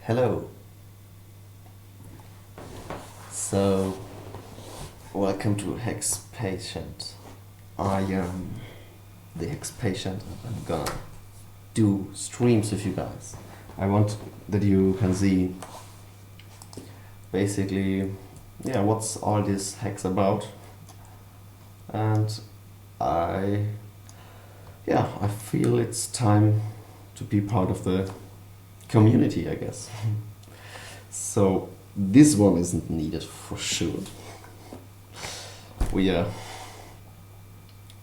Hello. So, welcome to HEX Patient. I am the HEX Patient. I'm gonna do streams with you guys. I want that you can see basically, what's all this HEX about. And I feel it's time to be part of the community, I guess. So this one isn't needed for sure. We are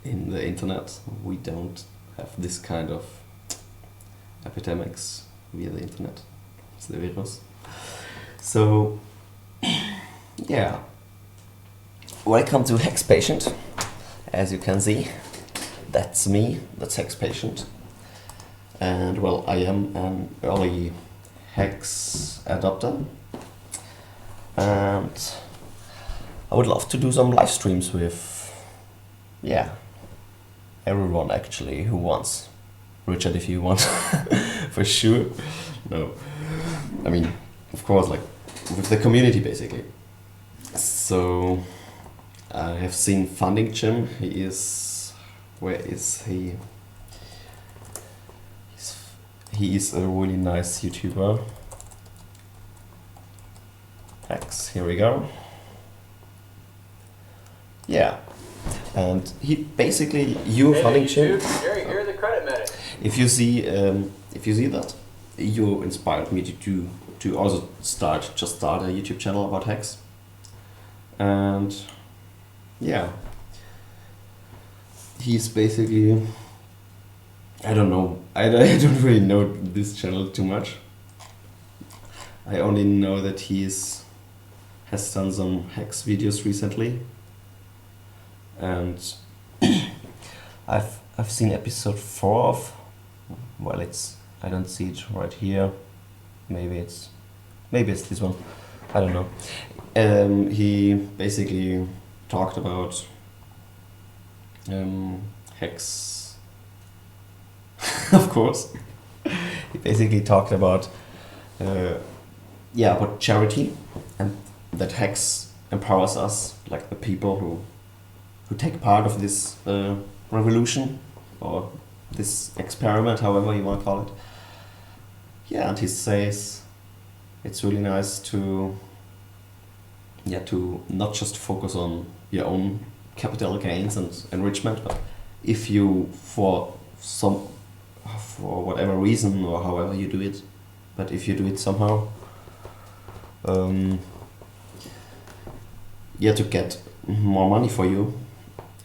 in the internet. We don't have this kind of epidemics via the internet. It's the virus. So yeah. Welcome to HEX Patient. As you can see, that's me. That's HEX Patient. And well, I am an early HEX adopter, and I would love to do some live streams with, everyone actually who wants. Richard, if you want, for sure. No, I mean, of course, like with the community basically. So I have seen Funding Jim. Where is he? He is a really nice YouTuber. HEX, here we go. Yeah, and he basically Funding Jim. You're the credit medic. If you see that, you inspired me to also start a YouTube channel about HEX. And yeah, he's basically, I don't know. I don't really know this channel too much. I only know that has done some HEX videos recently, and I've seen episode 4 of. Well, I don't see it right here. Maybe it's this one. I don't know. He basically talked about HEX. Of course. He basically talked about charity, and that HEX empowers us, like the people who take part of this revolution or this experiment, however you want to call it. Yeah, and he says it's really nice to not just focus on your own capital gains and enrichment, but if you for whatever reason or however you do it, but if you do it somehow, to get more money for you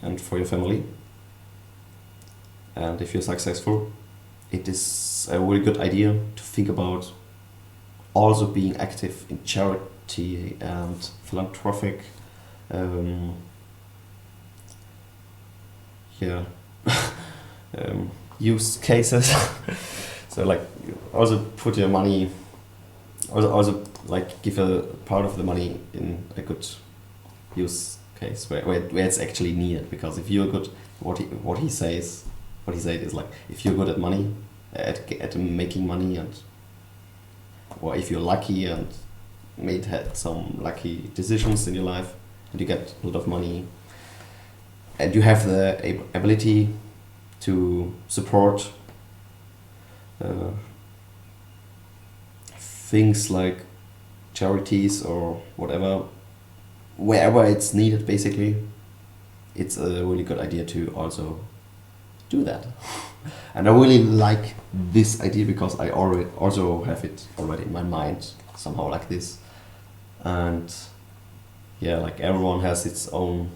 and for your family, and if you're successful, it is a really good idea to think about also being active in charity and philanthropic use cases. So like also put your money, also like give a part of the money in a good use case where it's actually needed. Because if you're good, what he said is like, if you're good at money, at making money, or if you're lucky and had some lucky decisions in your life, and you get a lot of money, and you have the ability to support things like charities or whatever, wherever it's needed basically, it's a really good idea to also do that. And I really like this idea because I also have it already in my mind somehow like this. And like everyone has its own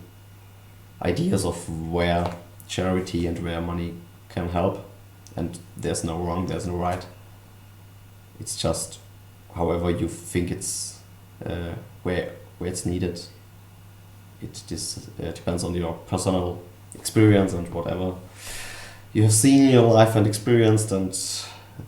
ideas of where charity and where money can help, and there's no wrong, there's no right. It's just however you think it's where it's needed. It depends on your personal experience and whatever you have seen in your life and experienced, and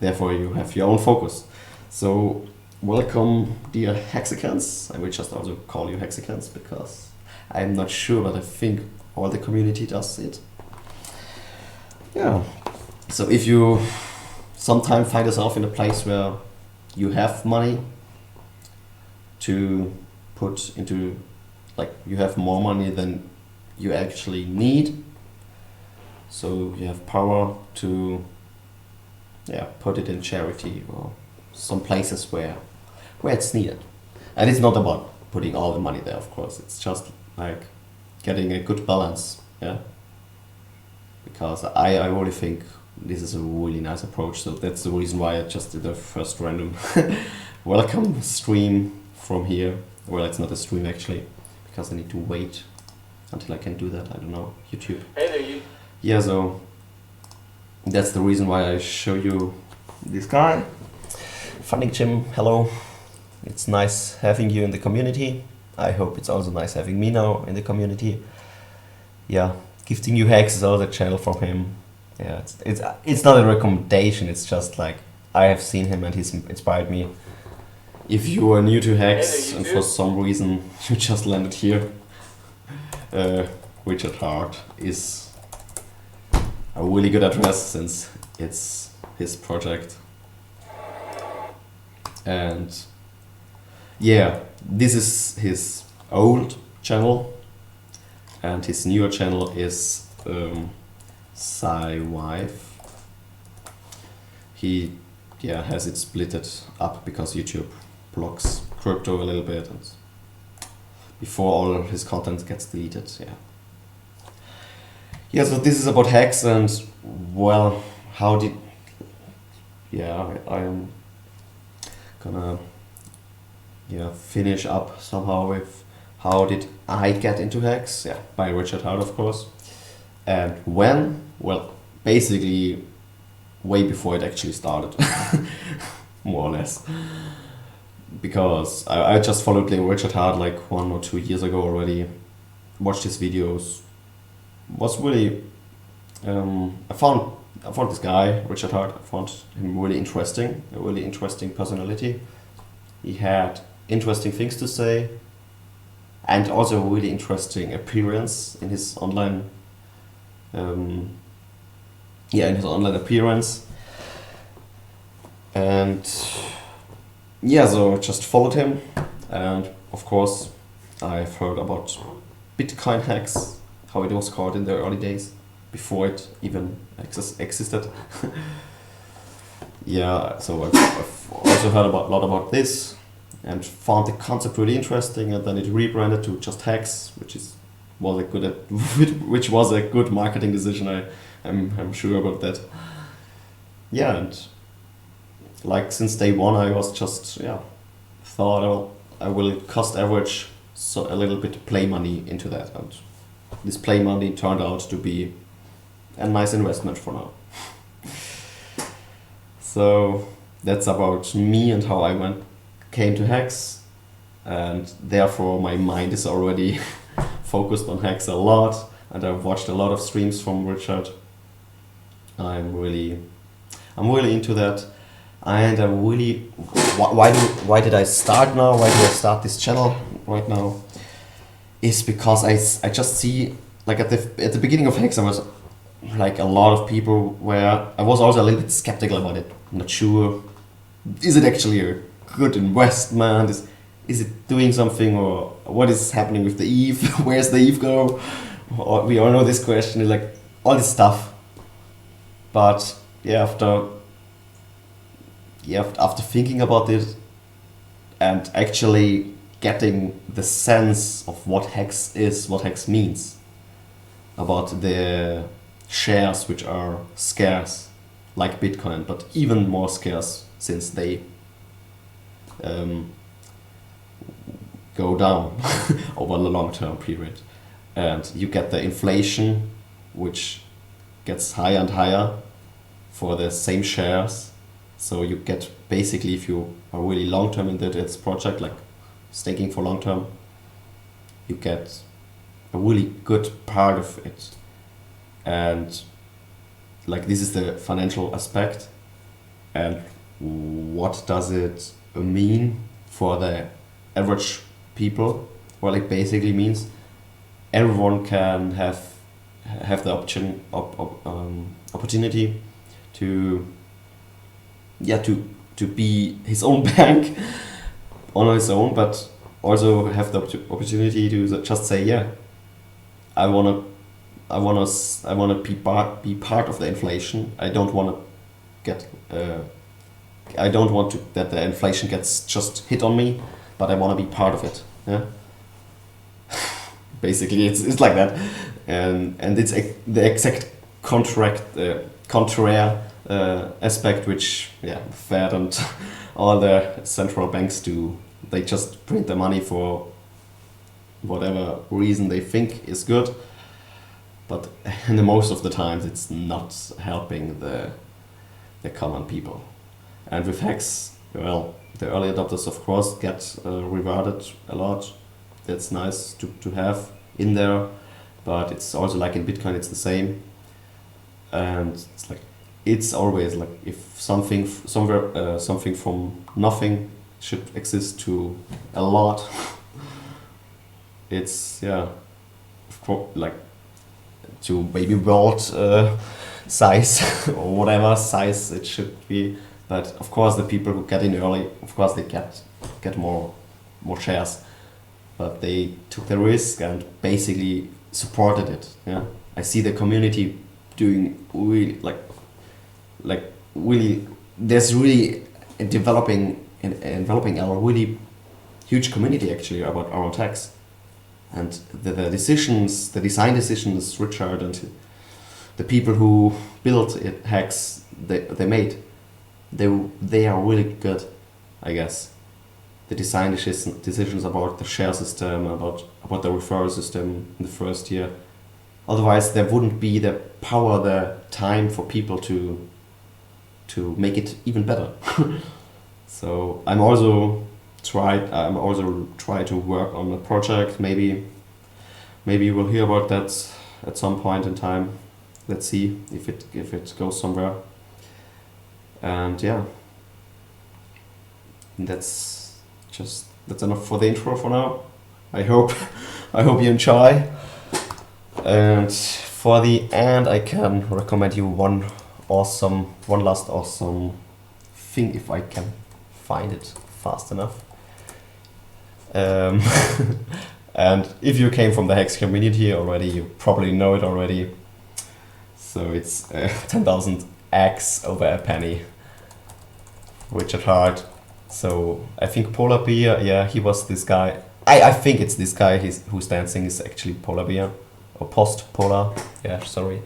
therefore you have your own focus. So welcome, dear hexicans. I will just also call you hexicans because I'm not sure, but I think all the community does it. Yeah. So if you sometime find yourself in a place where you have money to put into, like you have more money than you actually need, so you have power to put it in charity or some places where it's needed. And it's not about putting all the money there, of course, it's just like getting a good balance, yeah, because I really think this is a really nice approach. So that's the reason why I just did the first random welcome stream from here. Well, it's not a stream actually, because I need to wait until I can do that. I don't know, YouTube. Hey there, you. Yeah, so that's the reason why I show you this guy. Funding Jim, hello. It's nice having you in the community. I hope it's also nice having me now in the community. Yeah, Gifting You HEX is also a channel from him. Yeah, it's not a recommendation, it's just like I have seen him and he's inspired me. If you are new to HEX and for some reason you just landed here, Richard Hart is a really good address since it's his project. And yeah, this is his old channel and his newer channel is sciVive. He has it splitted up because YouTube blocks crypto a little bit and before all his content gets deleted. So this is about HEX and well, how did I'm gonna finish up somehow with how did I get into HEX, by Richard Hart of course. And when? Well, basically way before it actually started, more or less. Because I just followed Richard Hart like 1 or 2 years ago already, watched his videos, was really, I found this guy, Richard Hart, I found him really interesting, a really interesting personality. He had interesting things to say and also a really interesting appearance in his online appearance. And so I just followed him, and of course I've heard about Bitcoin HEX, how it was called in the early days, before it even existed. So I've also heard a lot about this and found the concept really interesting, and then it rebranded to just HEX, which was a good marketing decision. I'm sure about that. And like since day one I was just thought I will cost average so a little bit play money into that, and this play money turned out to be a nice investment for now. So that's about me and how I came to HEX, and therefore my mind is already focused on HEX a lot, and I've watched a lot of streams from Richard. I'm really into that, and I'm really why did I start now? Why did I start this channel right now? Is because I just see, like at the beginning of HEX I was like a lot of people where I was also a little bit skeptical about it. I'm not sure, is it actually a good investment? Is it doing something, or what is happening with the ETH? Where's the ETH go? Or we all know this question, like all this stuff. But after thinking about it and actually getting the sense of what HEX is, what HEX means, about the shares which are scarce, like Bitcoin, but even more scarce since they go down over the long-term period. And you get the inflation, which gets higher and higher for the same shares. So you get basically, if you are really long-term in this project, like staking for long-term, you get a really good part of it. And like this is the financial aspect. And what does it mean for the average people? Well, it basically means everyone can have the opportunity to to be his own bank on his own, but also have the opportunity to just say, yeah, I wanna be part of the inflation. I don't want to get that the inflation gets just hit on me, but I want to be part of it. Yeah. Basically, it's like that, and it's the exact contrary aspect which Fed and all the central banks do. They just print the money for whatever reason they think is good, but in the most of the times it's not helping the common people. And with HEX, well, the early adopters of course get rewarded a lot. That's nice to have in there, but it's also like in Bitcoin, it's the same. And it's like, it's always like, if something from nothing should exist to a lot, it's like to maybe world size or whatever size it should be. But of course the people who get in early, of course they get more shares, but they took the risk and basically supported it. Yeah, I see the community doing really really. There's really developing a really huge community actually about our HEX, and the design decisions Richard and the people who built HEX they made, they are really good, I guess. The design decisions about the share system, about the referral system in the first year. Otherwise, there wouldn't be the power, the time for people to make it even better. So I'm also try to work on a project. Maybe we'll hear about that at some point in time. Let's see if it goes somewhere. And yeah, that's enough for the intro for now. I hope you enjoy. And for the end, I can recommend you one last awesome thing, if I can find it fast enough. And if you came from the HEX community already, you probably know it already. So it's 10,000 X over a penny. Richard Hart. So I think Polar Bear, he was this guy. I think it's this guy who's dancing is actually Polar Bear. Or Post-Polar, sorry.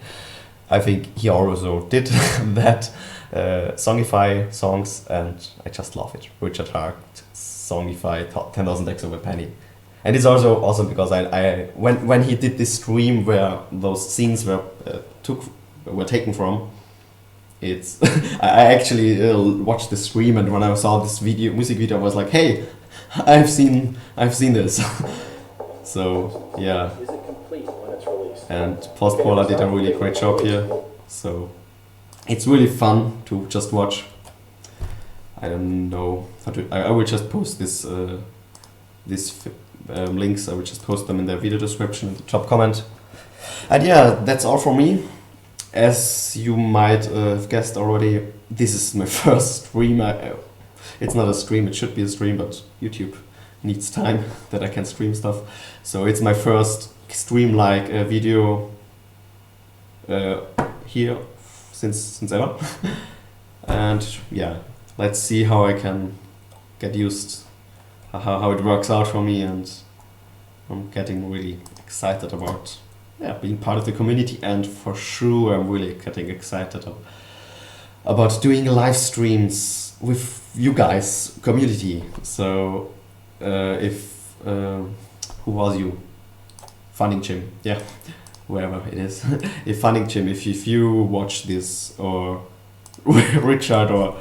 I think he also did that Songify songs, and I just love it. Richard Hart, Songify, 10,000 X over a penny. And it's also awesome because when he did this stream where those scenes were taken from, it's I actually watched the stream, and when I saw this music video, I was like, hey, I've seen this. So yeah. And Post-Polar did a really great job here, so it's really fun to just watch. I don't know how to. I will just post this links. I will just post them in the video description in the top comment. And yeah, that's all for me. As you might have guessed already, this is my first stream. It's not a stream. It should be a stream, but YouTube needs time that I can stream stuff. So it's my first stream-like video here since ever. And yeah, let's see how I can get used, how it works out for me, and I'm getting really excited about being part of the community, and for sure I'm really getting excited about doing live streams with you guys, community. So who was you? Funding Jim, wherever it is. If Funding Jim, if you watch this, or Richard, or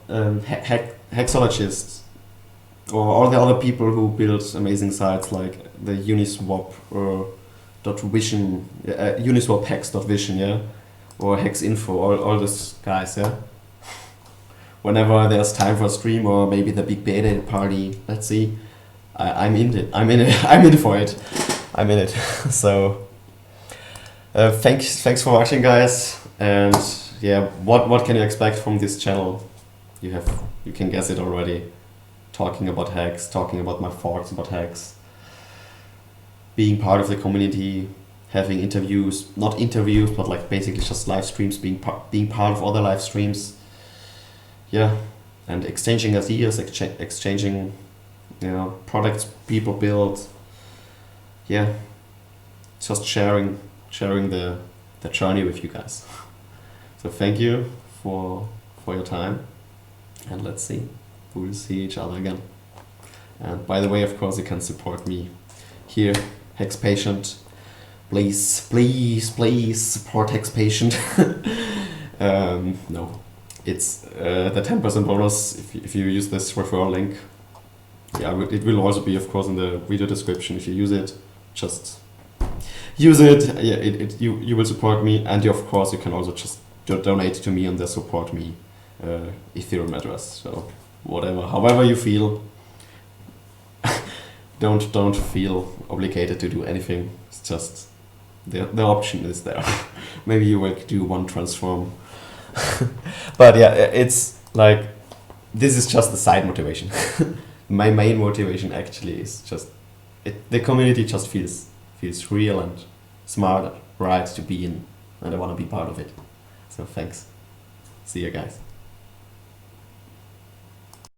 Hexologist, or all the other people who build amazing sites like the Uniswap or .vision, Uniswap Hex.vision, or Hex Info, all those guys, Whenever there's time for a stream, or maybe the big beta party, let's see. I'm in it. I'm in for it. I'm in it. So thanks for watching, guys. And yeah, what can you expect from this channel? You can guess it already. Talking about HEX, talking about my thoughts about HEX, being part of the community, having interviews, not interviews, but like basically just live streams, being part of other live streams. Yeah, and exchanging ideas, exchanging, products people build. Yeah, just sharing the journey with you guys. So thank you for your time, and let's see, we'll see each other again. And by the way, of course, you can support me here, HEX Patient. Please support HEX Patient. No, it's the 10% bonus if you use this referral link. Yeah, it will also be, of course, in the video description. If you use it, just use it. Yeah, you will support me, and of course you can also just donate to me on the support me Ethereum address. So however you feel, don't feel obligated to do anything. It's just the option is there. Maybe you will do one transform. But yeah, it's like, this is just the side motivation. My main motivation actually is just the community just feels real and smart, right to be in, and I want to be part of it. So thanks. See you guys.